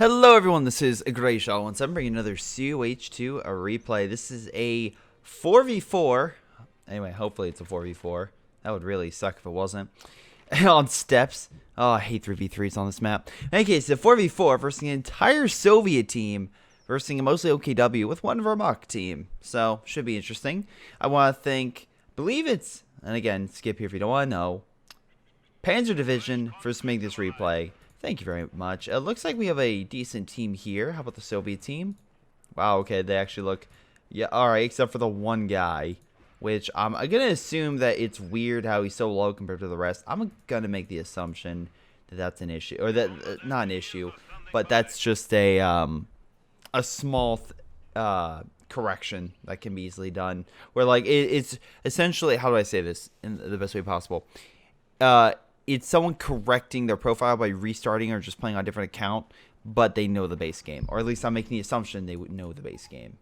Hello everyone, this is Greyshot. Once I'm bringing another COH2 replay. This is a 4v4. Anyway, hopefully it's a 4v4. That would really suck if it wasn't. On steps. Oh, I hate 3v3s on this map. In any case, it's a 4v4 versus an entire Soviet team versus a mostly OKW with one Vermont team. So, should be interesting. I want to thank, believe it's, and again, skip here if you don't want to know, Panzer Division for making this replay. Thank you very much. It looks like we have a decent team here. How about the Soviet team? Wow, okay, they actually look... Yeah, alright, except for the one guy, which I'm going to assume that it's weird how he's so low compared to the rest. I'm going to make the assumption that that's an issue. Or that, not an issue, but that's just a small correction that can be easily done. Where, like, it's essentially... How do I say this in the best way possible? It's someone correcting their profile by restarting or just playing on a different account, but they know the base game. Or at least I'm making the assumption they would know the base game.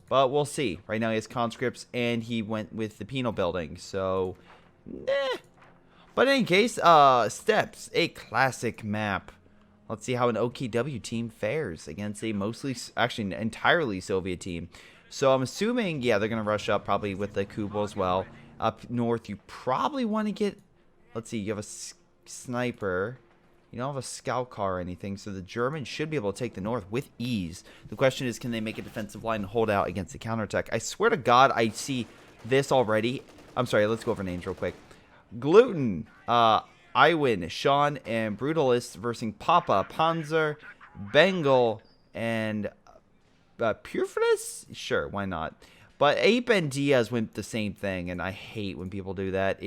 But we'll see. Right now he has conscripts, and he went with the penal building, so... But in any case, Steps, a classic map. Let's see how an OKW team fares against a mostly, actually an entirely Soviet team. So I'm assuming, yeah, they're going to rush up probably with the Kubel as well. Up north, you probably want to get... Let's see, you have a sniper. You don't have a scout car or anything, so the Germans should be able to take the north with ease. The question is, can they make a defensive line and hold out against the counterattack? I swear to God, I see this already. I'm sorry, let's go over names real quick. Gluten, Iwin, Sean, and Brutalist versus Papa, Panzer, Bengal, and Purefitous? Sure, why not? But Ape and Diaz went the same thing, and I hate when people do that.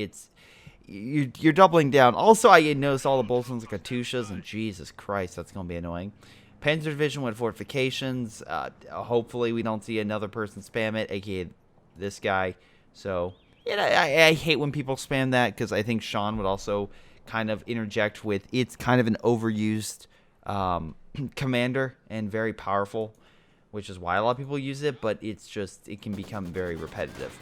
You're doubling down. Also, I noticed all the bullet ones like Katyushas, and Jesus Christ, that's going to be annoying. Panzer Division went fortifications. Hopefully, we don't see another person spam it, aka this guy. So, yeah, I hate when people spam that, because I think Sean would also kind of interject with, it's kind of an overused commander and very powerful, which is why a lot of people use it, but it's just, it can become very repetitive.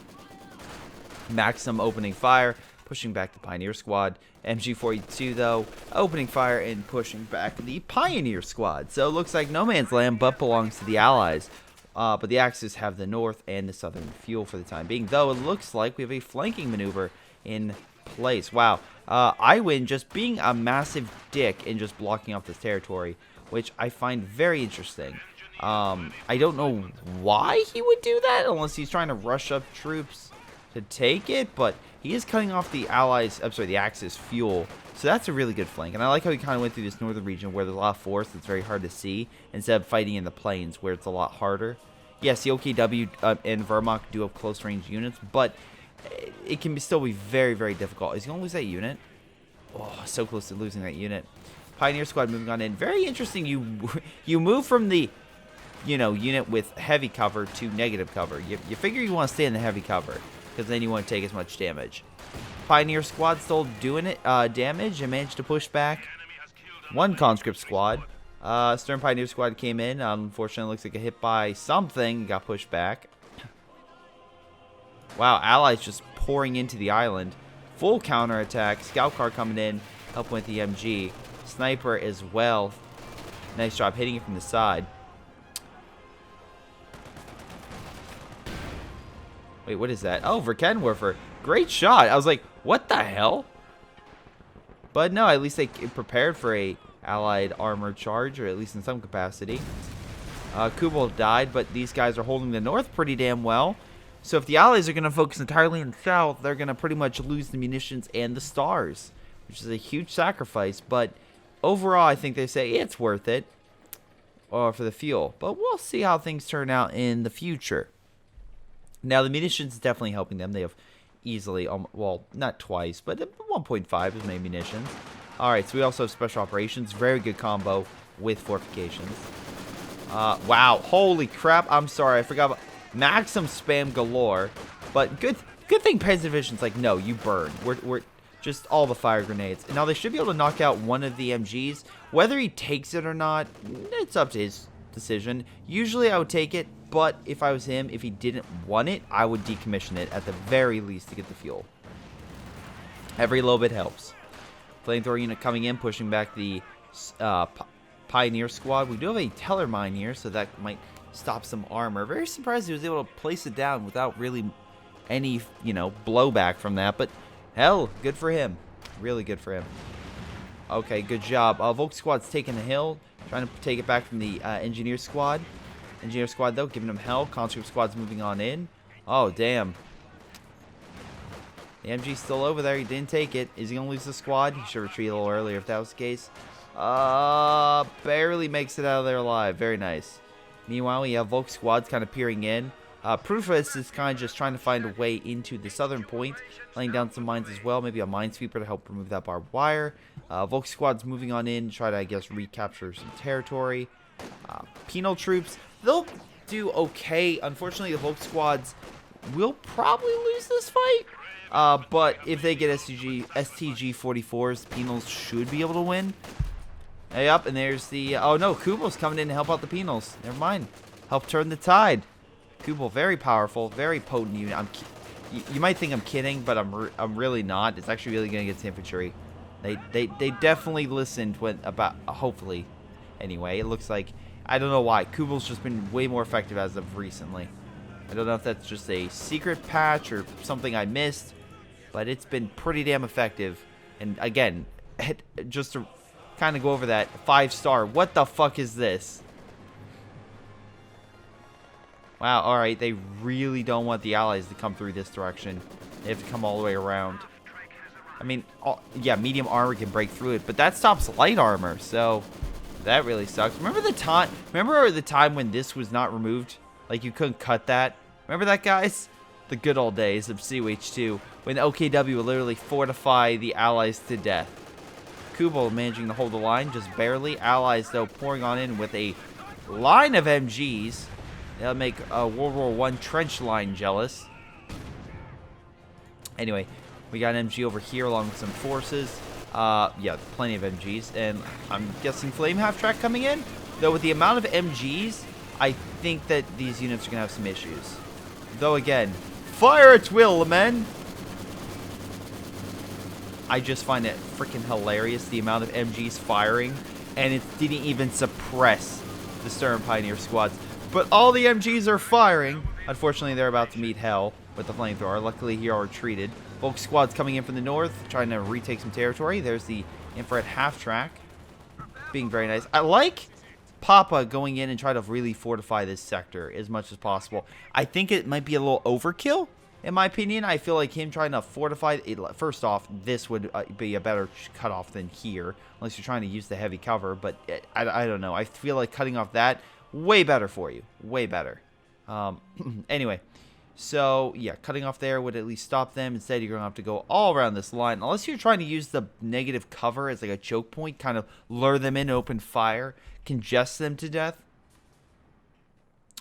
Maxim opening fire. Pushing back the Pioneer Squad. MG42, though, opening fire and pushing back the Pioneer Squad. So it looks like no man's land, but belongs to the Allies. But the Axis have the north and the southern fuel for the time being. Though it looks like we have a flanking maneuver in place. Wow. Iwin just being a massive dick and just blocking off this territory, which I find very interesting. I don't know why he would do that, unless he's trying to rush up troops to take it, but he is cutting off the Allies, I'm sorry, the Axis fuel, so that's a really good flank. And I like how he kind of went through this northern region where there's a lot of forest that's very hard to see, instead of fighting in the plains where it's a lot harder. Yes, the OKW and Vermont do have close range units, but it can still be very, very difficult. Is he going to lose that unit? Oh, so close to losing that unit. Pioneer Squad moving on in. Very interesting. You move from the, unit with heavy cover to negative cover. You figure you want to stay in the heavy cover, because then you won't take as much damage. Pioneer Squad still doing it damage and managed to push back one conscript squad. Stern Pioneer Squad came in. Unfortunately, looks like a hit by something. Got pushed back. Wow, Allies just pouring into the island. Full counterattack. Scout car coming in, helping with the MG. Sniper as well. Nice job hitting it from the side. Wait, what is that? Oh, Verkenwerfer. Great shot. I was like, what the hell? But no, at least they prepared for a Allied armor charge, or at least in some capacity. Kubel died, but these guys are holding the north pretty damn well. So if the Allies are going to focus entirely in the south, they're going to pretty much lose the munitions and the stars, which is a huge sacrifice. But overall, I think they say it's worth it for the fuel. But we'll see how things turn out in the future. Now, the munitions is definitely helping them. They have easily, well, not twice, but 1.5 as many munitions. Alright, so we also have special operations. Very good combo with fortifications. Wow, holy crap. I'm sorry, I forgot about Maxim spam galore. But good thing Panzer Division's like, no, you burn. We're just all the fire grenades. And now they should be able to knock out one of the MGs. Whether he takes it or not, it's up to his decision. Usually I would take it. But if I was him, if he didn't want it, I would decommission it at the very least to get the fuel. Every little bit helps. Flamethrower unit coming in, pushing back the Pioneer squad. We do have a Teller mine here, so that might stop some armor. Very surprised he was able to place it down without really any, you know, blowback from that. But hell, good for him. Really good for him. Okay, good job. Volk squad's taking the hill, trying to take it back from the engineer squad. Engineer squad, though, giving him hell. Conscript squad's moving on in. Oh, damn. The MG's still over there. He didn't take it. Is he going to lose the squad? He should retreat a little earlier if that was the case. Barely makes it out of there alive. Very nice. Meanwhile, we have Volk squads kind of peering in. Proof is kind of just trying to find a way into the southern point, laying down some mines as well. Maybe a minesweeper to help remove that barbed wire. Volk squad's moving on in to try to, I guess, recapture some territory. Penal troops, they'll do okay. Unfortunately, the Volk squads will probably lose this fight. But if they get STG-44s, Penals should be able to win. Hey, up, and there's the... oh, no, Kubel's coming in to help out the Penals. Never mind. Help turn the tide. Kubel, very powerful, very potent unit. You might think I'm kidding, but I'm really not. It's actually really good against infantry. They definitely listened when about... hopefully. Anyway, it looks like... I don't know why. Kubel's just been way more effective as of recently. I don't know if that's just a secret patch or something I missed, but it's been pretty damn effective. And again, just to kind of go over that, 5-star. What the fuck is this? Wow, alright, they really don't want the allies to come through this direction. They have to come all the way around. I mean, yeah, medium armor can break through it, but that stops light armor, so that really sucks. Remember the time when this was not removed? Like, you couldn't cut that? Remember that, guys? The good old days of COH2, when OKW would literally fortify the allies to death. Kubel managing to hold the line, just barely. Allies, though, pouring on in with a line of MGs. That'll make World War I trench line jealous. Anyway, we got an MG over here along with some forces. Yeah, plenty of MGs. And I'm guessing Flame Half-Track coming in. Though with the amount of MGs, I think that these units are going to have some issues. Though again, fire at will, men! I just find it freaking hilarious, the amount of MGs firing. And it didn't even suppress the Stern Pioneer squads. But all the MGs are firing. Unfortunately, they're about to meet hell with the flamethrower. Luckily, he all retreated. Volk squad's coming in from the north, trying to retake some territory. There's the infrared half-track. Being very nice. I like Papa going in and try to really fortify this sector as much as possible. I think it might be a little overkill, in my opinion. I feel like him trying to fortify it. First off, this would be a better cutoff than here, unless you're trying to use the heavy cover. But I don't know. I feel like cutting off that, way better for you. Way better. Anyway, so yeah, cutting off there would at least stop them. Instead, you're going to have to go all around this line. Unless you're trying to use the negative cover as like a choke point, kind of lure them in, open fire, congest them to death.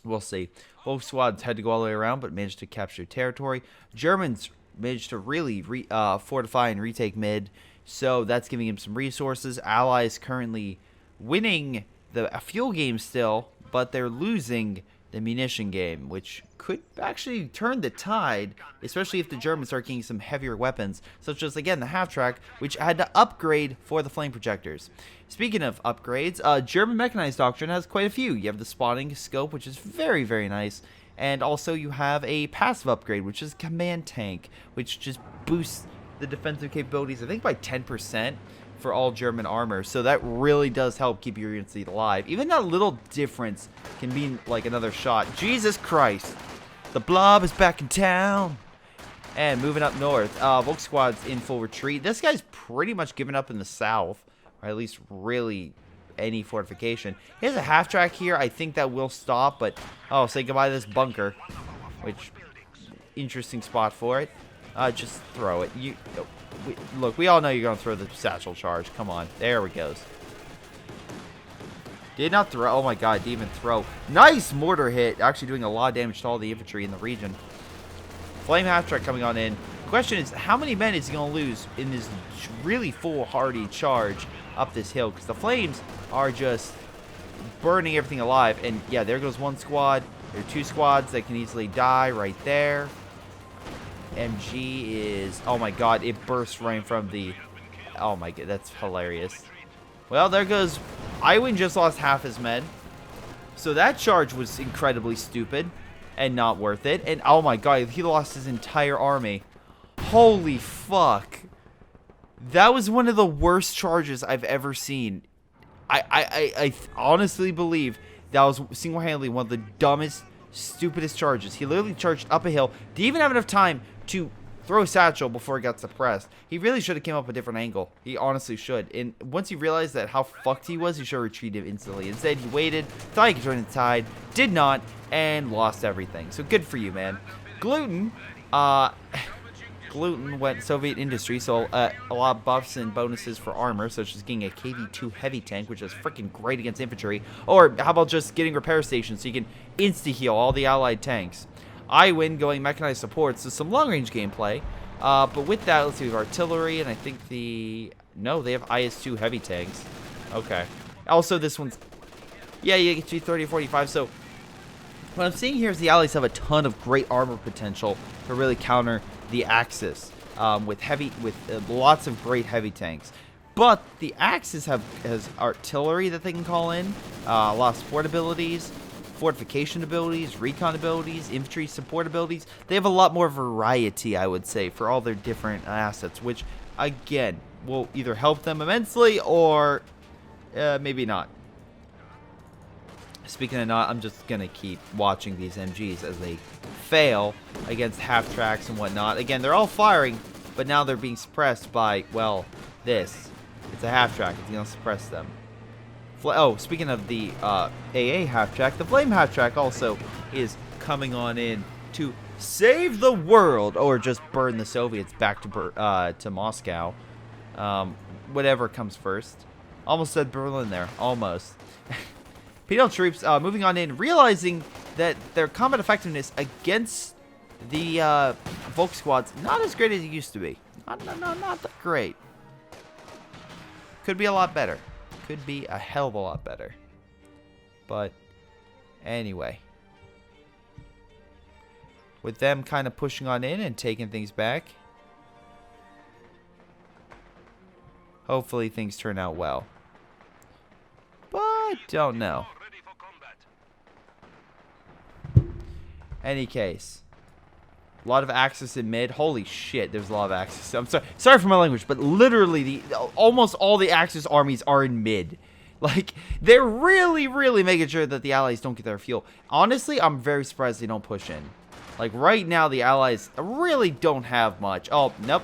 We'll see. Both squads had to go all the way around, but managed to capture territory. Germans managed to really fortify and retake mid, so that's giving him some resources. Allies currently winning the fuel game still, but they're losing the munition game, which could actually turn the tide, especially if the Germans start getting some heavier weapons, such as, again, the half-track, which had to upgrade for the flame projectors. Speaking of upgrades, German mechanized doctrine has quite a few. You have the spotting scope, which is very, very nice, and also you have a passive upgrade, which is command tank, which just boosts the defensive capabilities, I think, by 10%. For all German armor, so that really does help keep your units alive. Even that little difference can be like another shot. Jesus Christ, the blob is back in town. And moving up north, Volk squad's in full retreat. This guy's pretty much given up in the south, or at least really any fortification. He has a half track here. I think that will stop, but oh, say goodbye to this bunker, which interesting spot for it. Just throw it. Look, we all know you're going to throw the satchel charge. Come on. There we goes. Did not throw. Oh my god, didn't even throw. Nice mortar hit. Actually doing a lot of damage to all the infantry in the region. Flame half-track coming on in. The question is, how many men is he going to lose in this really foolhardy charge up this hill? Because the flames are just burning everything alive. And yeah, there goes one squad. There are two squads that can easily die right there. MG is, oh my god, it bursts right from the, oh my god, that's hilarious. Well, there goes Iwin just lost half his med. So that charge was incredibly stupid and not worth it. And oh my god, he lost his entire army. Holy fuck. That was one of the worst charges I've ever seen. I honestly believe that was single-handedly one of the dumbest, stupidest charges. He literally charged up a hill. Didn't even have enough time to throw a satchel before he got suppressed. He really should have came up a different angle. He honestly should. And once he realized that how fucked he was, he should have retreated instantly. Instead, he waited, thought he could join the tide, did not, and lost everything. So good for you, man. Gluten, Gluten went Soviet industry, so a lot of buffs and bonuses for armor, such as getting a KV-2 heavy tank, which is freaking great against infantry. Or how about just getting repair stations so you can insta-heal all the allied tanks. I win going mechanized support, so some long-range gameplay. But with that, let's see, we have artillery, and I think no, they have IS-2 heavy tanks. Okay. Also, this one's... Yeah, you get 230 or 45, so... What I'm seeing here is the allies have a ton of great armor potential to really counter the Axis with lots of great heavy tanks. But the Axis has artillery that they can call in, a lot of support abilities, fortification abilities, recon abilities, infantry support abilities. They have a lot more variety, I would say, for all their different assets, which, again, will either help them immensely or maybe not. Speaking of not, I'm just going to keep watching these MGs as they fail against half-tracks and whatnot. Again, they're all firing, but now they're being suppressed by, well, this. It's a half-track. It's going to suppress them. Oh, speaking of the AA half-track, the Flame half-track also is coming on in to save the world, or just burn the Soviets back to Moscow. Whatever comes first. Almost said Berlin there. Almost. PL troops moving on in, realizing that their combat effectiveness against the Volk squads not as great as it used to be. Not that great. Could be a lot better. Could be a hell of a lot better. But anyway, with them kind of pushing on in and taking things back, hopefully things turn out well. But don't know. Any case, a lot of Axis in mid. Holy shit, there's a lot of Axis. I'm sorry for my language, but literally almost all the Axis armies are in mid. Like, they're really making sure that the allies don't get their fuel. Honestly, I'm very surprised they don't push in. Like, right now, the allies really don't have much. Oh, nope.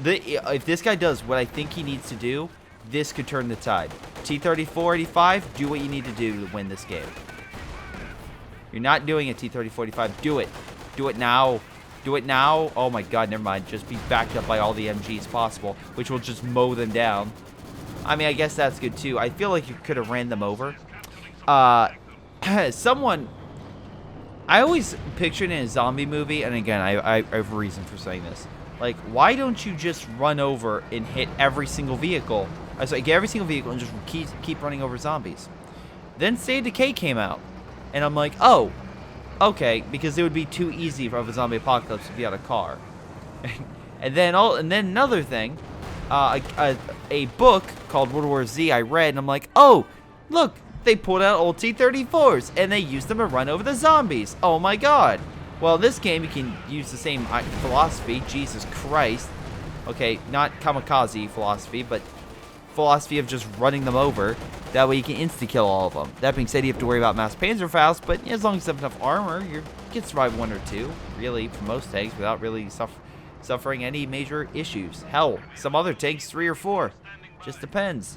If this guy does what I think he needs to do, this could turn the tide. T-34-85, do what you need to do to win this game. You're not doing a T-30-45. Do it. Do it now. Do it now. Oh my god, never mind. Just be backed up by all the MGs possible, which will just mow them down. I mean, I guess that's good too. I feel like you could have ran them over. Someone... I always picture it in a zombie movie, and again, I have a reason for saying this. Like, why don't you just run over and hit every single vehicle? Get every single vehicle and just keep running over zombies. Then State of Decay came out. And I'm like, oh, okay, because it would be too easy for a zombie apocalypse to be on a car. and then another thing, a book called World War Z I read, and I'm like, oh, look, they pulled out old T-34s, and they used them to run over the zombies. Oh my god. Well, in this game, you can use the same philosophy. Jesus Christ. Okay, not kamikaze philosophy, but philosophy of just running them over. That way you can insta-kill all of them. That being said, you have to worry about mass Panzerfaust, but as long as you have enough armor, you can survive one or two, really, for most tanks, without really suffering any major issues. Hell, some other tanks, 3 or 4. Just depends.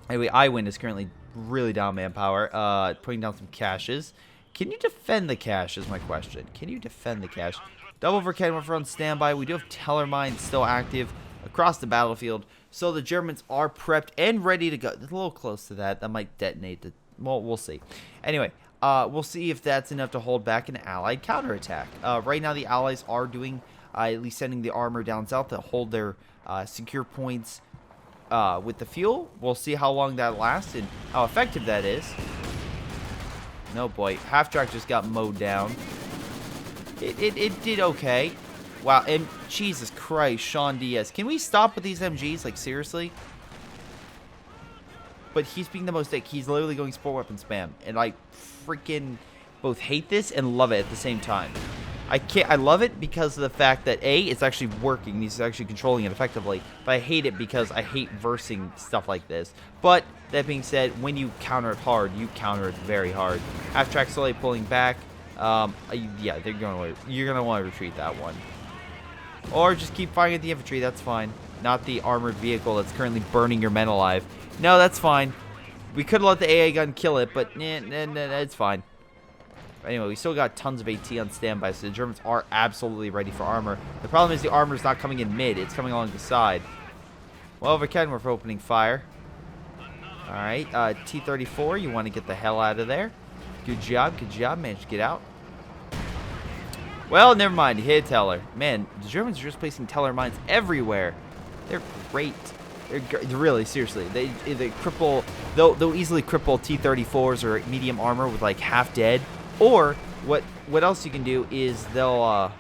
Anyway, Iwin is currently really down manpower, putting down some caches. Can you defend the cache is my question. Can you defend the cache? Double Verkenwurf on standby. We do have Tellermine still active across the battlefield. So the Germans are prepped and ready to go. It's a little close to that. That might detonate. Well, we'll see. Anyway, we'll see if that's enough to hold back an Allied counterattack. Right now, the Allies are doing, at least sending the armor down south to hold their secure points with the fuel. We'll see how long that lasts and how effective that is. No, boy. Half-track just got mowed down. It did okay. Wow, and Jesus Christ, Sean Diaz. Can we stop with these MGs? Like, seriously? but he's being the most sick. He's literally going sport weapon spam, and I freaking both hate this and love it at the same time. I love it because of the fact that A, it's actually working. He's actually controlling it effectively. But I hate it because I hate versing stuff like this. But that being said, when you counter it hard, you counter it very hard. Half track slowly pulling back. Yeah, you're gonna want to retreat that one, or just keep firing at the infantry. That's fine. Not the armored vehicle that's currently burning your men alive. No, that's fine. We could let the AA gun kill it, but it's fine. Anyway, we still got tons of AT on standby, so the Germans are absolutely ready for armor. The problem is the armor is not coming in mid. It's coming along the side. Well, over Kenworth for opening fire. All right, T-34, you want to get the hell out of there. Good job, managed to get out. Well, never mind, hit a teller. Man, the Germans are just placing teller mines everywhere. They're great. They're really, seriously. They cripple, they'll easily cripple T-34s or medium armor with like half dead. Or what else you can do is they'll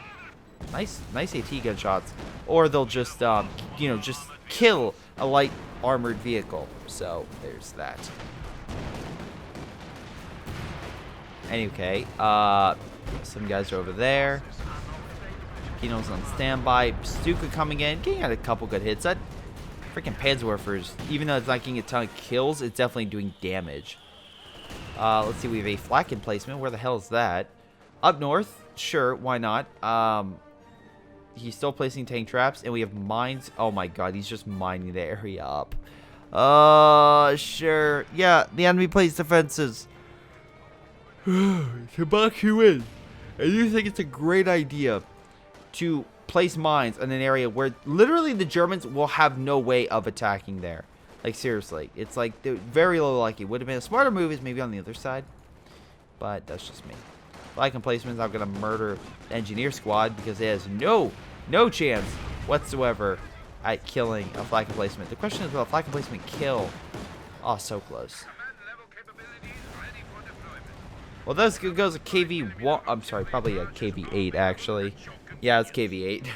nice AT gunshots, or they'll just just kill a light armored vehicle. So there's that. Anyway, some guys are over there. Kino's on standby. Stuka coming in, getting out a couple good hits. That freaking Panzerwerfer's, even though it's not getting a ton of kills, it's definitely doing damage. Let's see, we have a flak emplacement. Where the hell is that? Up north? Sure, why not? He's still placing tank traps, and we have mines. Oh my god, he's just mining the area up. Sure. Yeah, the enemy plays defenses. To box you in. And you think it's a great idea to place mines in an area where literally the Germans will have no way of attacking there. Like, seriously. It's like, they're very low likely. Would have been a smarter move is maybe on the other side. But that's just me. Flak emplacements, I'm going to murder the engineer squad because it has no chance whatsoever at killing a flak emplacement. The question is, will a flak emplacement kill? Oh, so close. Well, this goes a KV1. I'm sorry, probably a KV8, actually. Yeah, it's KV8.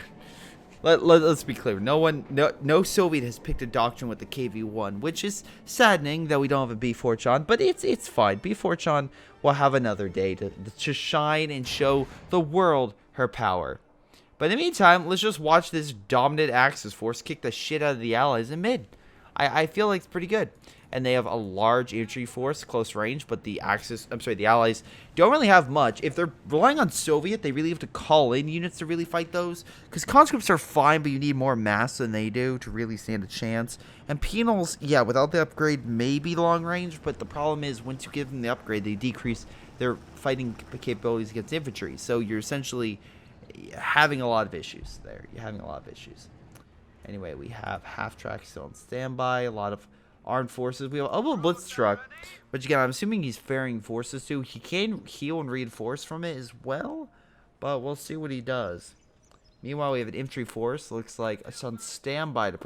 Let's be clear. No Soviet has picked a doctrine with the KV1, which is saddening that we don't have a B-Fortune, but it's fine. B-Fortune will have another day to shine and show the world her power. But in the meantime, let's just watch this dominant Axis force kick the shit out of the Allies in mid. I feel like it's pretty good. And they have a large infantry force, close range, but the Allies don't really have much. If they're relying on Soviet, they really have to call in units to really fight those. Because conscripts are fine, but you need more mass than they do to really stand a chance. And penals, yeah, without the upgrade, may be long range, but the problem is once you give them the upgrade, they decrease their fighting capabilities against infantry. So you're essentially having a lot of issues there. You're having a lot of issues. Anyway, we have half-track still on standby, a lot of armed forces. We have a blitz truck, which again, I'm assuming he's ferrying forces to. He can heal and reinforce from it as well, but we'll see what he does. Meanwhile, we have an infantry force. Looks like it's on standby to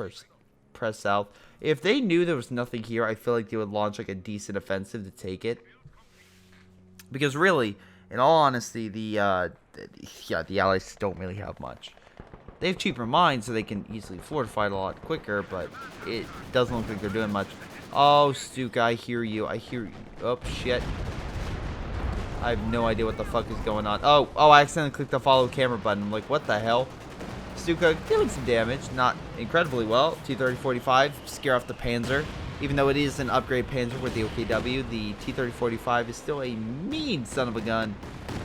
press south. If they knew there was nothing here, I feel like they would launch like a decent offensive to take it. Because really, in all honesty, the Allies don't really have much. They have cheaper mines, so they can easily fortify it a lot quicker, but it doesn't look like they're doing much. Oh, Stuka, I hear you. I hear you. Oh, shit. I have no idea what the fuck is going on. Oh, I accidentally clicked the follow camera button. I'm like, what the hell? Stuka doing some damage. Not incredibly well. T-3045, scare off the Panzer. Even though it is an upgrade Panzer with the OKW, the T-3045 is still a mean son of a gun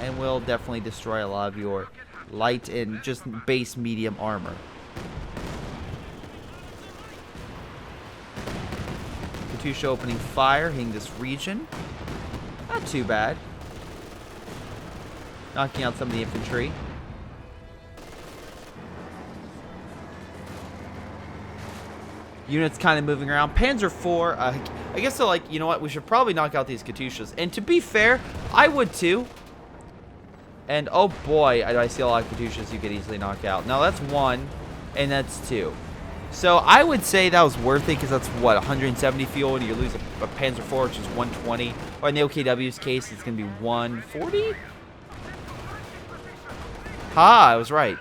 and will definitely destroy a lot of your light and just base medium armor. Katusha opening fire, hitting this region. Not too bad. Knocking out some of the infantry. Units kind of moving around. Panzer IV, I guess they're like, you know what, we should probably knock out these Katyushas. And to be fair, I would too. And oh boy, I see a lot of Katyushas you could easily knock out. Now that's one, and that's two. So I would say that was worth it, because that's what, 170 fuel, and you lose a Panzer IV, which is 120. Or in the OKW's case, it's going to be 140? Ha, I was right.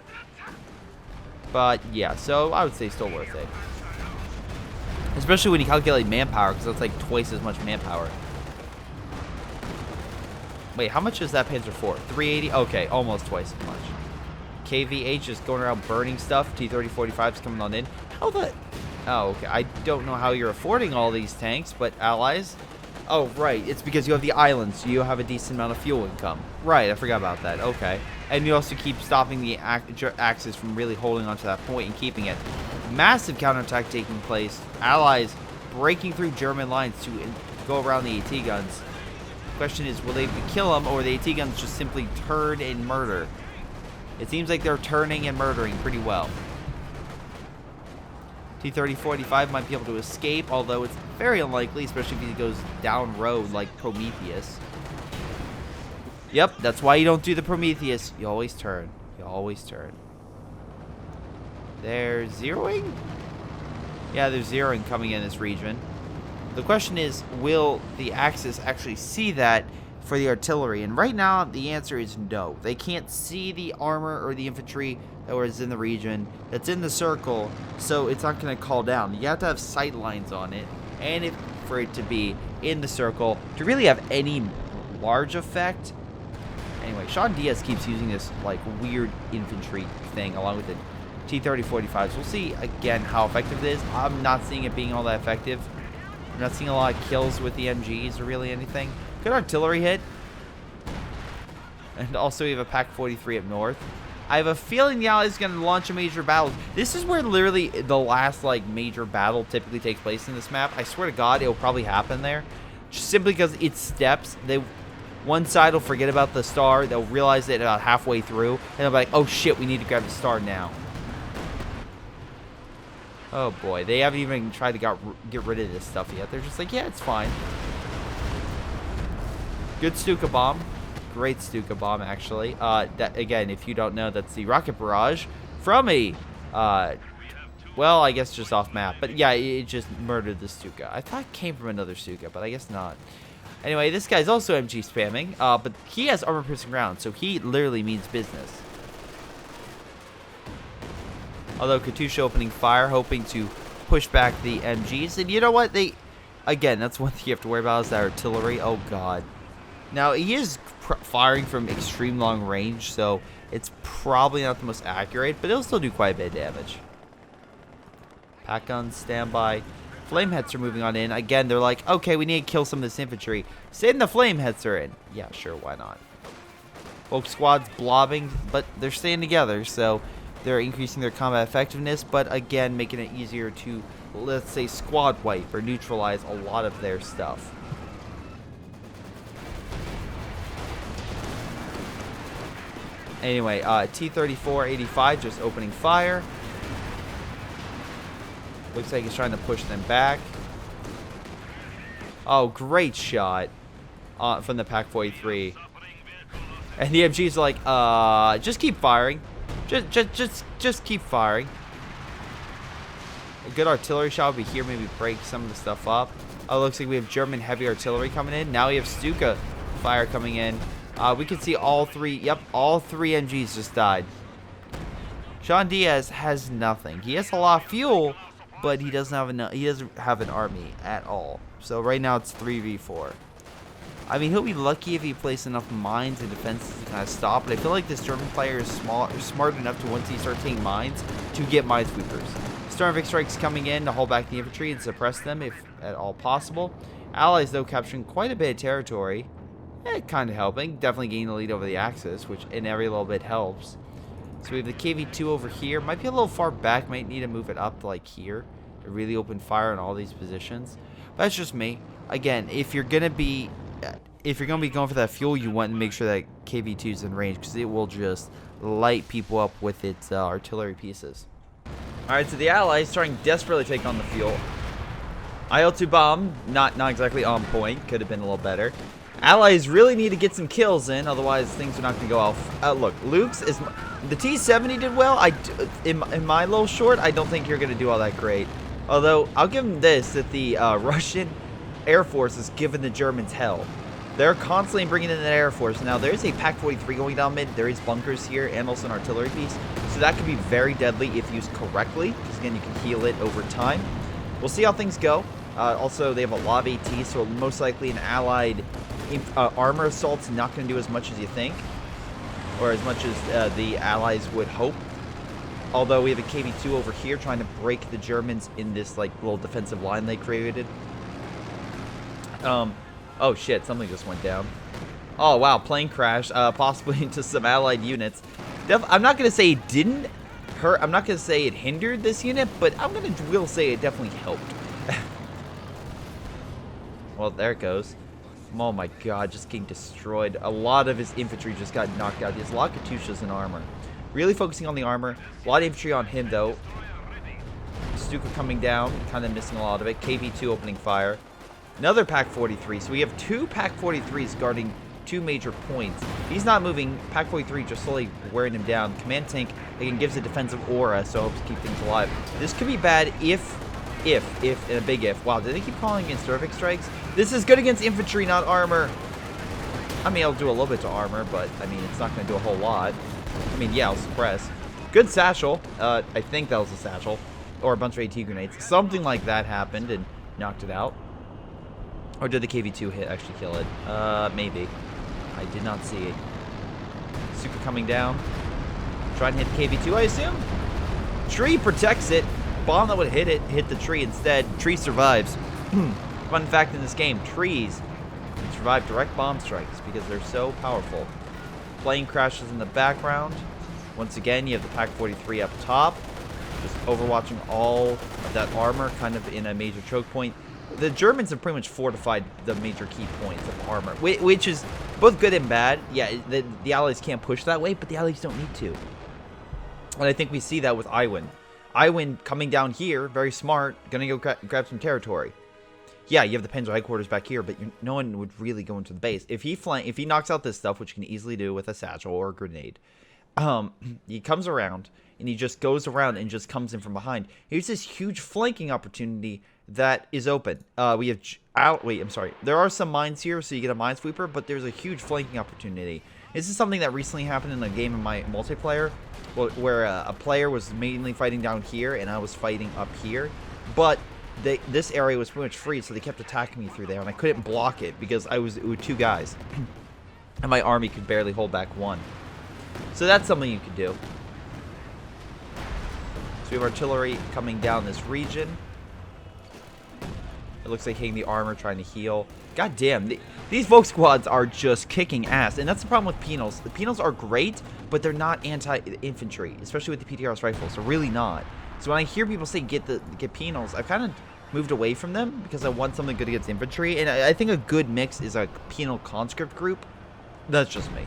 But yeah, so I would say still worth it. Especially when you calculate manpower, because that's like twice as much manpower. Wait, how much is that Panzer IV? 380? Okay, almost twice as much. KVH is going around burning stuff. T-3045 is coming on in. How the... Oh, okay. I don't know how you're affording all these tanks, but allies... Oh, right. It's because you have the islands, so you have a decent amount of fuel income. Right, I forgot about that. Okay. And you also keep stopping the Axis from really holding onto that point and keeping it. Massive counterattack taking place. Allies breaking through German lines to go around the AT guns. Question is, will they kill them, or will the AT guns just simply turn and murder? It seems like they're turning and murdering pretty well. T-3045 might be able to escape, although it's very unlikely, especially if he goes down road like Prometheus. Yep, that's why you don't do the Prometheus. You always turn. You always turn. They're zeroing? Yeah, they're zeroing coming in this region. The question is, will the Axis actually see that for the artillery? And right now, the answer is no. They can't see the armor or the infantry that was in the region that's in the circle, so it's not going to call down. You have to have sight lines on it, and for it to be in the circle to really have any large effect. Anyway, Sean Diaz keeps using this like weird infantry thing along with the T-3045s. We'll see again how effective it is. I'm not seeing it being all that effective. I'm not seeing a lot of kills with the MGs or really anything. Good artillery hit. And also we have a Pak-43 up north. I have a feeling the Allies are going to launch a major battle. This is where literally the last like major battle typically takes place in this map. I swear to God, it will probably happen there. Just simply because it's steps. One side will forget about the star. They'll realize it about halfway through. And they'll be like, oh shit, we need to grab the star now. Oh boy, they haven't even tried to get rid of this stuff yet. They're just like, yeah, it's fine. Good Stuka bomb. Great Stuka bomb, actually. That again, if you don't know, that's the rocket barrage from a, well, I guess just off map. But yeah, it just murdered the Stuka. I thought it came from another Stuka, but I guess not. Anyway, this guy's also MG spamming, but he has armor-piercing rounds, so he literally means business. Although Katusha opening fire, hoping to push back the MGs. And you know what? Again, that's one thing you have to worry about is that artillery. Oh, God. Now, he is firing from extreme long range, so it's probably not the most accurate, but it'll still do quite a bit of damage. Pack guns, standby. Flameheads are moving on in. Again, they're like, okay, we need to kill some of this infantry. Send the flameheads are in. Yeah, sure, why not? Both squads blobbing, but they're staying together, so they're increasing their combat effectiveness, but again, making it easier to, let's say, squad wipe or neutralize a lot of their stuff. Anyway, T-3485 just opening fire. Looks like he's trying to push them back. Oh, great shot from the Pak-43. And the MGs are like, just keep firing. Just keep firing. A good artillery shot will be here, maybe break some of the stuff up. Oh, looks like we have German heavy artillery coming in. Now we have Stuka fire coming in. We can see all three. Yep, all three MGs just died. Sean Diaz has nothing. He has a lot of fuel, but he doesn't have enough. He doesn't have an army at all. So right now it's 3v4. I mean, he'll be lucky if he places enough mines and defenses to kind of stop. But I feel like this German player is smart enough to, once he starts taking mines, to get minesweepers. Stormvik strikes coming in to hold back the infantry and suppress them if at all possible. Allies, though, capturing quite a bit of territory. Kind of helping. Definitely gaining the lead over the Axis, which in every little bit helps. So we have the KV-2 over here. Might be a little far back. Might need to move it up to like here to really open fire on all these positions. But that's just me. Again, if you're gonna be going for that fuel, you want to make sure that KV-2 is in range, because it will just light people up with its artillery pieces. Alright, so the Allies trying desperately to take on the fuel. IL-2 bomb, not exactly on point. Could have been a little better. Allies really need to get some kills in, otherwise things are not going to go off. Look, Luke's is... The T-70 did well. In my little short, I don't think you're going to do all that great. Although, I'll give them this, that the Russian Air Force is giving the Germans hell. They're constantly bringing in an Air Force. Now, there's a Pak-43 going down mid. There is bunkers here and also an artillery piece. So that could be very deadly if used correctly, because again, you can heal it over time. We'll see how things go. Also, they have a lot of AT, so most likely an allied armor assault's not going to do as much as you think, or as much as the allies would hope. Although we have a KV-2 over here trying to break the Germans in this like little defensive line they created. Oh shit, something just went down. Oh wow, plane crash, possibly into some allied units. I'm not going to say it didn't hurt, I'm not going to say it hindered this unit, but will say it definitely helped. Well, there it goes. Oh my god, just getting destroyed. A lot of his infantry just got knocked out. He has a lot of Katyushas and armor. Really focusing on the armor. A lot of infantry on him, though. Stuka coming down, kind of missing a lot of it. KV-2 opening fire. Another Pak-43. So we have two Pak-43s guarding two major points. He's not moving. Pak-43 just slowly wearing him down. Command tank, again, gives a defensive aura, so helps keep things alive. This could be bad if, and a big if. Wow, did they keep calling in cervic strikes? This is good against infantry, not armor. I mean, I'll do a little bit to armor, but, I mean, it's not going to do a whole lot. I mean, yeah, I'll suppress. Good satchel. I think that was a satchel. Or a bunch of AT grenades. Something like that happened and knocked it out. Or did the KV-2 hit actually kill it? Maybe. I did not see it. Super coming down. Trying to hit the KV-2, I assume? Tree protects it. Bomb that would hit it, hit the tree instead. Tree survives. Fun fact in this game, trees survive direct bomb strikes because they're so powerful. Plane crashes in the background. Once again, you have the Pak-43 up top. Just overwatching all of that armor, kind of in a major choke point. The Germans have pretty much fortified the major key points of armor, which is both good and bad. Yeah, the Allies can't push that way, but the Allies don't need to. And I think we see that with Iwin. Iwin coming down here, very smart, gonna go grab some territory. Yeah, you have the Panzer headquarters back here, but no one would really go into the base. If he knocks out this stuff, which he can easily do with a satchel or a grenade, he comes around and he just goes around and just comes in from behind. Here's this huge flanking opportunity that is open. We have there are some mines here, so you get a minesweeper, but there's a huge flanking opportunity. This is something that recently happened in a game in my multiplayer, where a player was mainly fighting down here and I was fighting up here, but this area was pretty much free, so they kept attacking me through there, and I couldn't block it because it was two guys, and my army could barely hold back one. So that's something you could do. So we have artillery coming down this region. It looks like hitting the armor, trying to heal. God damn, these Volk squads are just kicking ass, and that's the problem with penals. The penals are great, but they're not anti-infantry, especially with the PTRS rifles. They're really not. So when I hear people say get penals, I've kind of moved away from them because I want something good against infantry, and I think a good mix is a penal conscript group. That's just me.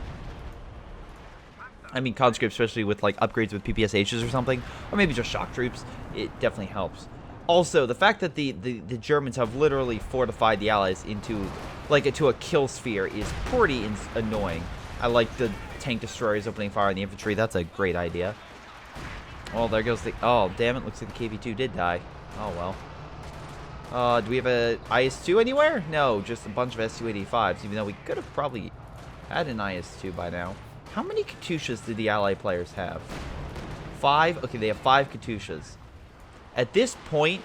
I mean, conscript, especially with like upgrades with PPSHs or something, or maybe just shock troops, it definitely helps. Also, the fact that the Germans have literally fortified the Allies into a kill sphere is pretty annoying. I like the tank destroyers opening fire on the infantry. That's a great idea. Oh, there goes the... Oh, damn it. Looks like the KV-2 did die. Oh, well. Do we have a IS-2 anywhere? No, just a bunch of Su-85s, even though we could have probably had an IS-2 by now. How many Katyushas did the Allied players have? 5? Okay, they have 5 Katyushas. At this point,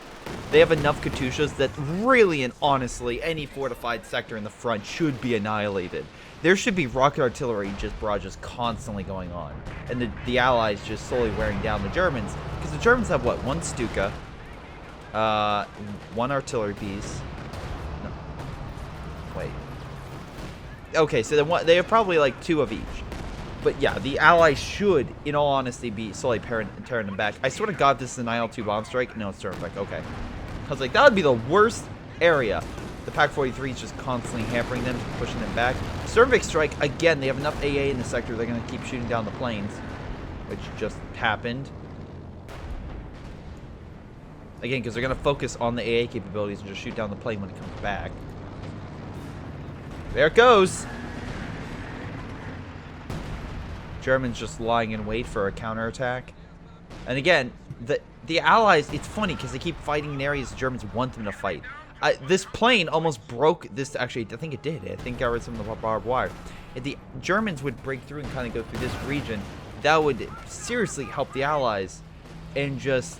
they have enough Katyushas that really and honestly, any fortified sector in the front should be annihilated. There should be rocket artillery barrages constantly going on. And the Allies just slowly wearing down the Germans. Because the Germans have, what, 1 Stuka, 1 artillery piece. No. Wait. Okay, so they have probably like 2 of each. But yeah, the Allies should, in all honesty, be slowly tearing them back. I swear to God, this is an IL-2 bomb strike. No, it's Sturmback. Okay. I was like, that would be the worst area. The Pak-43 is just constantly hampering them, pushing them back. Sturmback strike, again, they have enough AA in the sector. They're going to keep shooting down the planes, which just happened. Again, because they're going to focus on the AA capabilities and just shoot down the plane when it comes back. There it goes. Germans just lying in wait for a counterattack. And again, the Allies, it's funny because they keep fighting in areas the Germans want them to fight. This plane almost broke this. Actually, I think it did. I think I read some of the barbed wire. If the Germans would break through and kind of go through this region, that would seriously help the Allies and just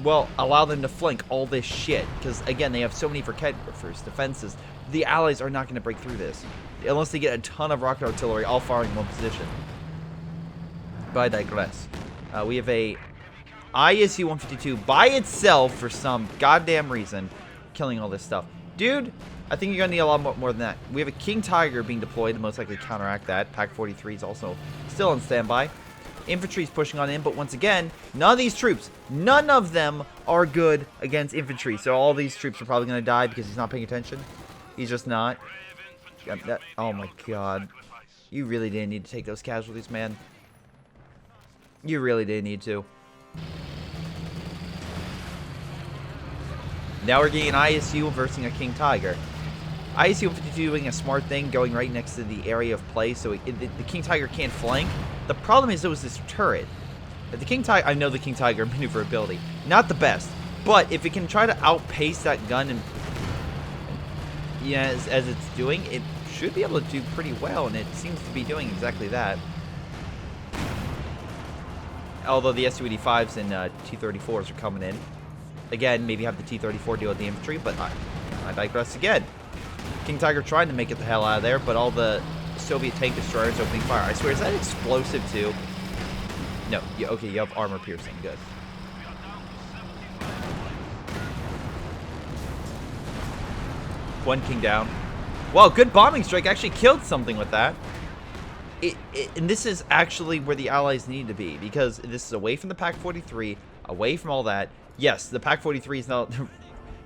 well, allow them to flank all this shit. Because, again, they have so many Verkenwerfers, defenses. The allies are not going to break through this. Unless they get a ton of rocket artillery all firing in one position. But I digress. We have a ISU-152 by itself for some goddamn reason. Killing all this stuff. Dude, I think you're going to need a lot more than that. We have a King Tiger being deployed to most likely counteract that. Pack 43 is also still on standby. Infantry is pushing on in, but once again, none of these troops, none of them are good against infantry. So all these troops are probably going to die because he's not paying attention. He's just not. Oh my god. You really didn't need to take those casualties, man. You really didn't need to. Now we're getting an ISU versus a King Tiger. ISU-152 doing a smart thing, going right next to the area of play, so the King Tiger can't flank. The problem is, it was this turret. The King Tiger, I know the King Tiger maneuverability, not the best, but if it can try to outpace that gun and yeah, as it's doing, it should be able to do pretty well, and it seems to be doing exactly that. Although the Su-85s and T-34s are coming in. Again, maybe have the T-34 deal with the infantry, but I digress again. King Tiger trying to make it the hell out of there, but all the Soviet tank destroyers opening fire. I swear, is that explosive too? No. Okay, you have armor piercing. Good. One King down. Well, good bombing strike. Actually killed something with that. And this is actually where the allies need to be, because this is away from the Pack 43, away from all that. Yes, the Pack 43 is now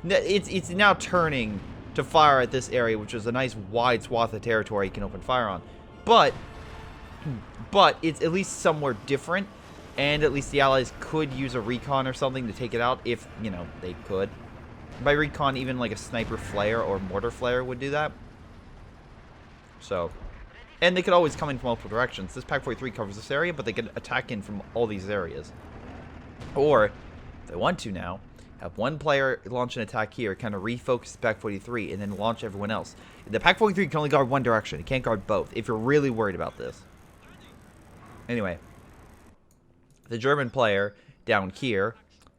it's now turning to fire at this area, which is a nice wide swath of territory you can open fire on. But it's at least somewhere different, and at least the allies could use a recon or something to take it out if, you know, they could. By recon, even like a sniper flare or mortar flare would do that. So, and they could always come in from multiple directions. This Pack 43 covers this area, but they could attack in from all these areas. Or, if they want to now, have one player launch an attack here, kind of refocus the Pack 43, and then launch everyone else. The Pack 43 can only guard one direction. It can't guard both, if you're really worried about this. Anyway, the German player down here,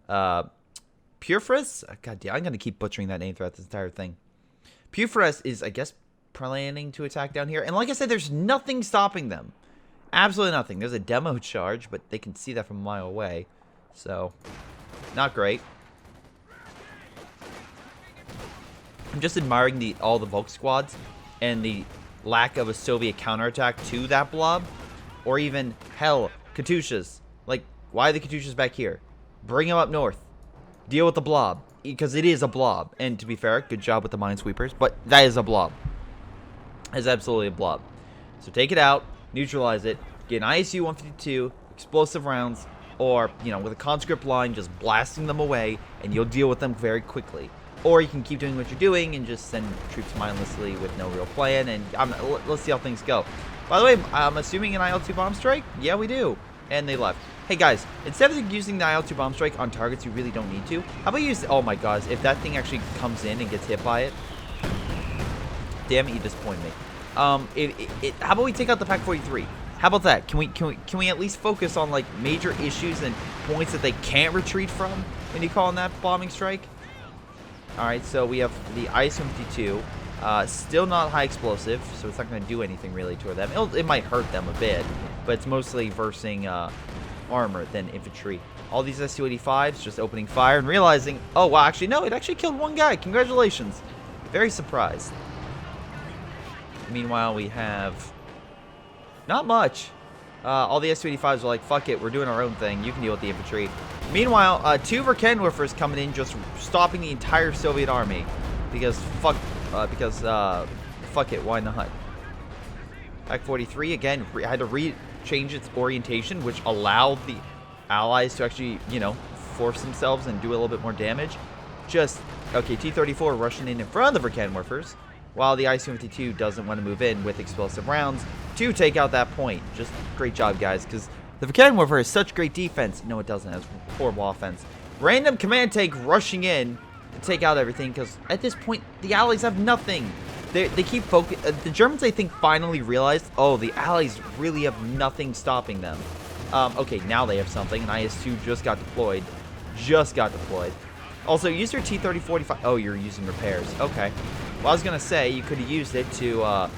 Purefres? God damn, I'm going to keep butchering that name throughout this entire thing. Purefres is, I guess, planning to attack down here. And like I said, there's nothing stopping them. Absolutely nothing. There's a demo charge, but they can see that from a mile away. So, not great. I'm just admiring all the Volk squads and the lack of a Soviet counterattack to that blob. Or even, hell, Katyushas. Like, why are the Katyushas back here? Bring them up north. Deal with the blob. Because it is a blob. And to be fair, good job with the minesweepers. But that is a blob. It's absolutely a blob. So take it out. Neutralize it. Get an ISU-152. Explosive rounds. Or, you know, with a conscript line, just blasting them away. And you'll deal with them very quickly. Or you can keep doing what you're doing and just send troops mindlessly with no real plan. And let's see how things go. By the way, I'm assuming an IL-2 bomb strike? Yeah, we do. And they left. Hey guys, instead of using the IL-2 bomb strike on targets you really don't need to, how about use... Oh my god, if that thing actually comes in and gets hit by it. Damn it, you disappoint me. How about we take out the Pack 43? How about that? Can we at least focus on like major issues and points that they can't retreat from when you call in that bombing strike? Alright, so we have the IS-52. Still not high explosive, so it's not going to do anything really to them. It might hurt them a bit, but it's mostly versing armor than infantry. All these Su-85s just opening fire and realizing, oh, well, actually, no, it actually killed one guy. Congratulations. Very surprised. Meanwhile, we have not much. All the Su-85s are like, fuck it, we're doing our own thing. You can deal with the infantry. Meanwhile, two Verkenwerfers coming in, just stopping the entire Soviet army. Because, fuck it, why not? Pack 43, again, had to change its orientation, which allowed the allies to actually, you know, force themselves and do a little bit more damage. Just, okay, T-34 rushing in front of the Verkenwerfers, while the IS-52 doesn't want to move in with explosive rounds to take out that point. Just great job, guys, because the Verkenwerfer is such great defense. No, it doesn't. It's horrible offense. Random command tank rushing in to take out everything, because at this point, the allies have nothing. They keep focus. The Germans, I think, finally realized, oh, the allies really have nothing stopping them. Okay, now they have something, and IS-2 just got deployed. just got deployed. Also, use your T-30-45. Oh, you're using repairs. Okay. Well, I was going to say, you could have used it to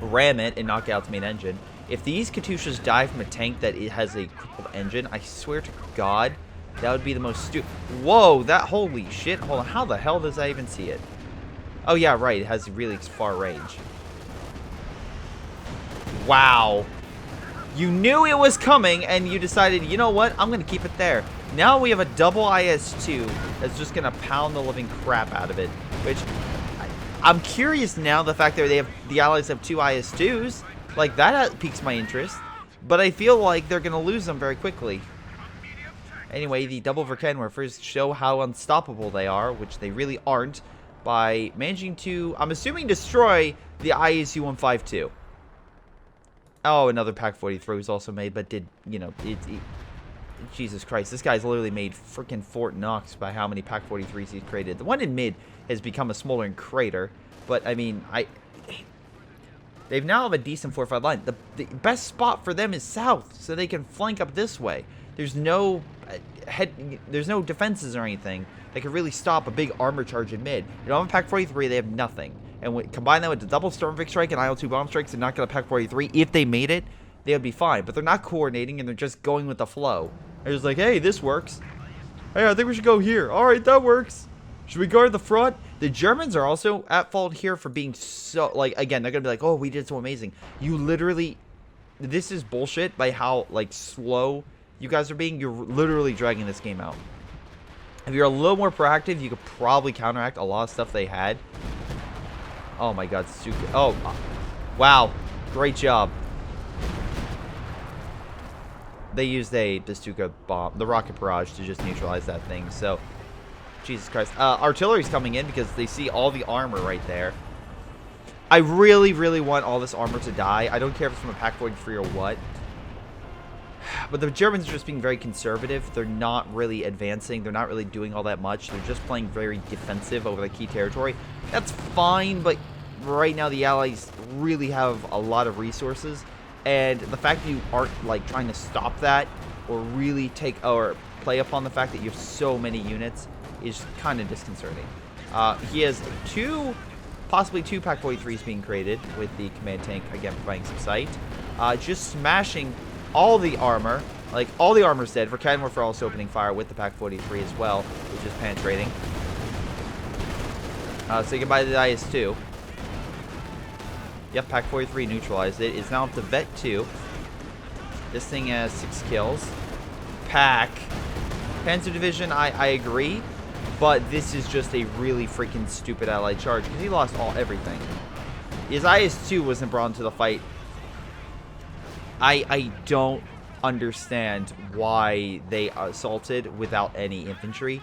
ram it and knock out its main engine. If these Katyushas die from a tank that it has a crippled engine, I swear to God, that would be the most stupid. Whoa, that, holy shit. Hold on, how the hell does I even see it? Oh, yeah, right. It has really far range. Wow. You knew it was coming, and you decided, you know what? I'm going to keep it there. Now we have a double IS-2 that's just going to pound the living crap out of it. Which, I'm curious now, the fact that the Allies have 2 IS-2s. Like, that piques my interest. But I feel like they're going to lose them very quickly. Anyway, the double Verkenwerfers show how unstoppable they are, which they really aren't, by managing to, I'm assuming, destroy the ISU-152. Oh, another Pak-43 was also made, but did, you know, Jesus Christ, this guy's literally made freaking Fort Knox by how many Pak-43s he's created. The one in mid has become a smoldering crater, but, I mean, they now have a decent 4-5 line. The best spot for them is south, so they can flank up this way. There's no there's no defenses or anything that can really stop a big armor charge in mid. You don't have a Pak-43, they have nothing. And combine that with the double Stormvik strike and IL-2 bomb strikes and knock out a Pak-43, if they made it, they would be fine. But they're not coordinating, and they're just going with the flow. They're just like, hey, this works. Hey, I think we should go here. All right, that works. Should we guard the front? The Germans are also at fault here for being so, like, again, they're going to be like, oh, we did so amazing. You literally, this is bullshit by how, like, slow you guys are being. You're literally dragging this game out. If you're a little more proactive, you could probably counteract a lot of stuff they had. Oh my God, Stuka. Oh, wow. Great job. They used the Stuka bomb, the rocket barrage, to just neutralize that thing. So, Jesus Christ. Artillery's coming in because they see all the armor right there. I really, really want all this armor to die. I don't care if it's from a Pak-43 or what. But the Germans are just being very conservative. They're not really advancing. They're not really doing all that much. They're just playing very defensive over the key territory. That's fine, but right now the Allies really have a lot of resources. And the fact that you aren't, like, trying to stop that or really take or play upon the fact that you have so many units is kind of disconcerting. He has possibly two Pak-43s being created with the command tank, again, providing some sight. Just smashing all the armor. Like, all the armor's dead. Verkenwerfer also opening fire with the Pak-43 as well, which is penetrating. Say goodbye to the IS-2. Yep, Pak-43 neutralized it. It's now up to Vet 2. This thing has 6 kills. Panzer Division, I agree. But this is just a really freaking stupid allied charge because he lost everything. His IS-2 wasn't brought into the fight. I don't understand why they assaulted without any infantry.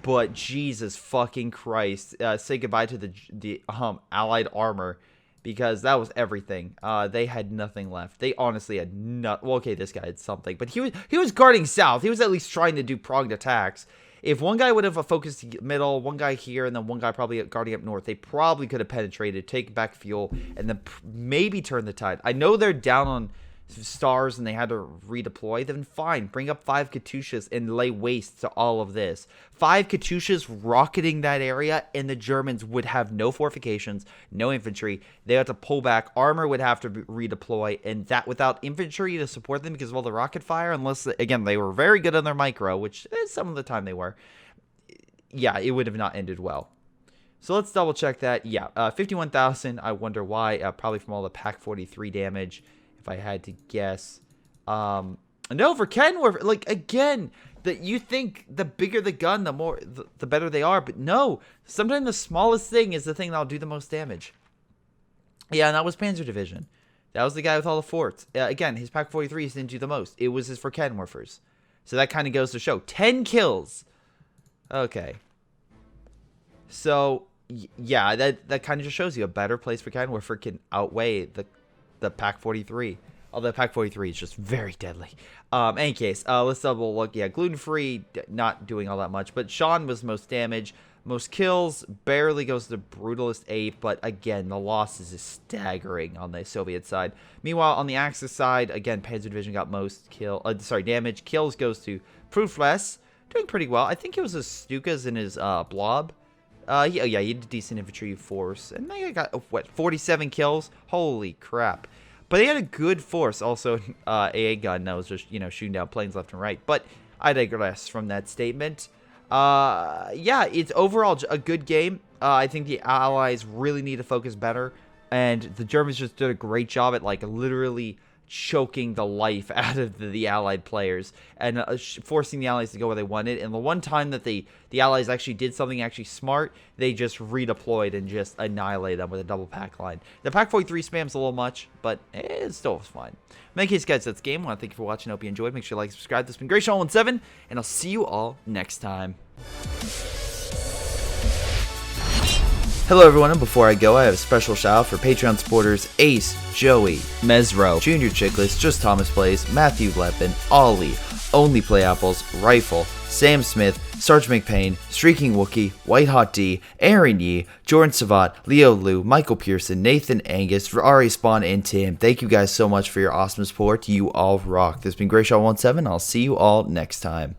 But Jesus fucking Christ. Say goodbye to the allied armor. Because that was everything. They had nothing left. They honestly had well, okay, this guy had something. But he was guarding south. He was at least trying to do pronged attacks. If one guy would have focused middle, one guy here, and then one guy probably guarding up north, they probably could have penetrated, taken back fuel, and then maybe turn the tide. I know they're down on stars and they had to redeploy. Then fine, bring up 5 Katyushas and lay waste to all of this. 5 Katyushas rocketing that area, and the Germans would have no fortifications, no infantry. They had to pull back. Armor would have to redeploy, and that without infantry to support them because of all the rocket fire, unless, again, they were very good on their micro, which some of the time they were. Yeah, it would have not ended well. So let's double check that. Yeah, 51,000. I wonder why. Probably from all the Pak-43 damage, if I had to guess. No, for Kenworth, like, again, that you think the bigger the gun, the better they are. But no, sometimes the smallest thing is the thing that'll do the most damage. Yeah, and that was Panzer Division. That was the guy with all the forts. Again, his Pak-43s didn't do the most. It was his Verkenwerfers. So that kind of goes to show. 10 kills. Okay. So, yeah, that kind of just shows you a better place for Verkenwerfer can outweigh the Pak-43. Although Pak-43 is just very deadly. Any case, let's double look. Yeah, gluten-free, not doing all that much. But Sean was most damaged. Most kills barely goes to Brutalist 8, but again, the losses is staggering on the Soviet side. Meanwhile, on the Axis side, again, Panzer Division got most damage. Kills goes to Prufles, doing pretty well. I think it was his Stukas and his Blob. Yeah, he had a decent infantry force, and they got, what, 47 kills? Holy crap. But they had a good force, also AA gun that was just, shooting down planes left and right. But I digress from that statement. Yeah, it's overall a good game. I think the Allies really need to focus better, and the Germans just did a great job at, like, literally choking the life out of the Allied players and forcing the Allies to go where they wanted. And the one time that the Allies actually did something actually smart, they just redeployed and just annihilated them with a double pack line. The Pack 43 spam's a little much, but it still was fine. In any case, guys, that's the game. I want to thank you for watching. I hope you enjoyed. Make sure you like, subscribe. This has been Greyshot17, and I'll see you all next time. Hello everyone, and before I go, I have a special shout out for Patreon supporters Ace, Joey, Mezro, jrchicklis, JustThomasPlays, Matthew Leppen, Ollie, Onlyplayapples, Rifle, Sam Smith, sgtMcPain, Streakingwookie, WhiteHotD, Aaron Yee, Jordan Savat, Leo Lou, Michael Persson, Nathan Angus, RASpawn, and Tim. Thank you guys so much for your awesome support. You all rock. This has been Greyshot17. I'll see you all next time.